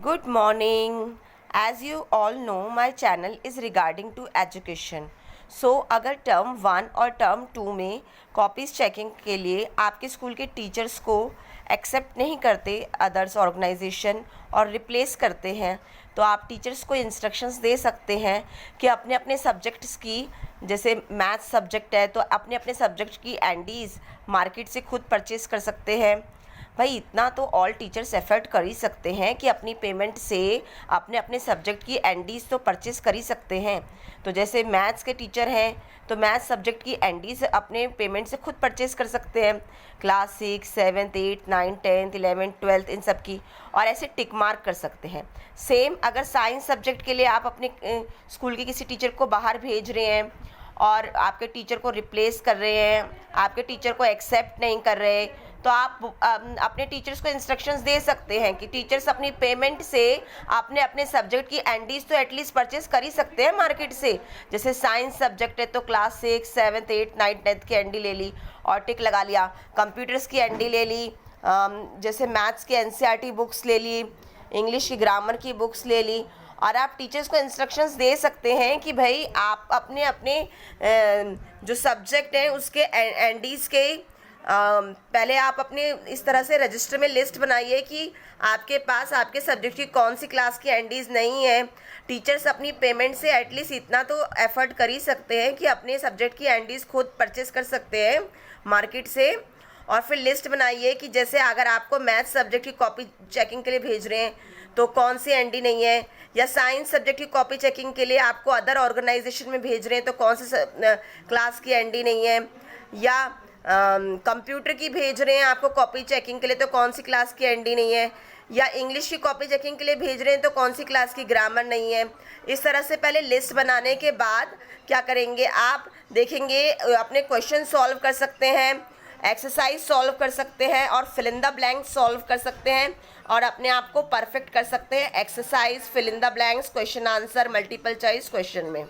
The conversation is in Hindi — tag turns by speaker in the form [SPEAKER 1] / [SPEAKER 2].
[SPEAKER 1] Good morning. As you all know, my channel is regarding to education. So अगर टर्म 1 और टर्म 2 में कॉपीज़ चेकिंग के लिए आपके स्कूल के टीचर्स को एक्सेप्ट नहीं करते अदर्स ऑर्गेनाइजेशन और रिप्लेस करते हैं, तो आप टीचर्स को इंस्ट्रक्शंस दे सकते हैं कि अपने अपने सब्जेक्ट्स की, जैसे मैथ्स सब्जेक्ट है तो अपने अपने सब्जेक्ट की एनडीज़ मार्केट से खुद परचेज़ कर सकते हैं। भाई इतना तो ऑल टीचर्स एफर्ट कर ही सकते हैं कि अपनी पेमेंट से अपने अपने सब्जेक्ट की एनडीज़ तो परचेज़ कर ही सकते हैं। तो जैसे मैथ्स के टीचर हैं तो मैथ्स सब्जेक्ट की एनडीज़ अपने पेमेंट से खुद परचेज़ कर सकते हैं, क्लास 6, 7, 8, 9, 10, 11, 12 इन सब की, और ऐसे टिक मार्क कर सकते हैं। सेम अगर साइंस सब्जेक्ट के लिए आप अपने स्कूल के किसी टीचर को बाहर भेज रहे हैं और आपके टीचर को रिप्लेस कर रहे हैं, आपके टीचर को एक्सेप्ट नहीं कर रहे, तो आप अपने टीचर्स को इंस्ट्रक्शंस दे सकते हैं कि टीचर्स अपनी पेमेंट से अपने अपने सब्जेक्ट की एनडीज़ तो एटलीस्ट परचेज कर ही सकते हैं मार्केट से। जैसे साइंस सब्जेक्ट है तो क्लास 6, 7, 8, 9, 10 की एनडी ले ली और टिक लगा लिया, कंप्यूटर्स की एनडी ले ली, जैसे मैथ्स की एनसीईआरटी बुक्स ले ली, इंग्लिश की ग्रामर की बुक्स ले ली, और आप टीचर्स को इंस्ट्रक्शंस दे सकते हैं कि भाई आप अपने अपने जो सब्जेक्ट हैं उसके एनडीज़ के पहले आप अपने इस तरह से रजिस्टर में लिस्ट बनाइए कि आपके पास आपके सब्जेक्ट की कौन सी क्लास की एनडीज़ नहीं है। टीचर्स अपनी पेमेंट से एटलीस्ट इतना तो एफर्ट कर ही सकते हैं कि अपने सब्जेक्ट की एनडीज़ खुद परचेस कर सकते हैं मार्केट से। और फिर लिस्ट बनाइए कि जैसे अगर आपको मैथ्स सब्जेक्ट की कॉपी चेकिंग के लिए भेज रहे हैं तो कौन सी एनडी नहीं है, या साइंस सब्जेक्ट की कॉपी चेकिंग के लिए आपको अदर ऑर्गेनाइजेशन में भेज रहे हैं तो कौन सी क्लास की एनडी नहीं है, या कंप्यूटर की भेज रहे हैं आपको कॉपी चेकिंग के लिए तो कौन सी क्लास की एनडी नहीं है, या इंग्लिश की कॉपी चेकिंग के लिए भेज रहे हैं तो कौन सी क्लास की ग्रामर नहीं है। इस तरह से पहले लिस्ट बनाने के बाद क्या करेंगे, आप देखेंगे अपने क्वेश्चन सॉल्व कर सकते हैं, एक्सरसाइज सॉल्व कर सकते हैं और fill in the blanks solve कर सकते हैं और अपने आप को परफेक्ट कर सकते हैं exercise, fill in the blanks, question answer, multiple choice question में।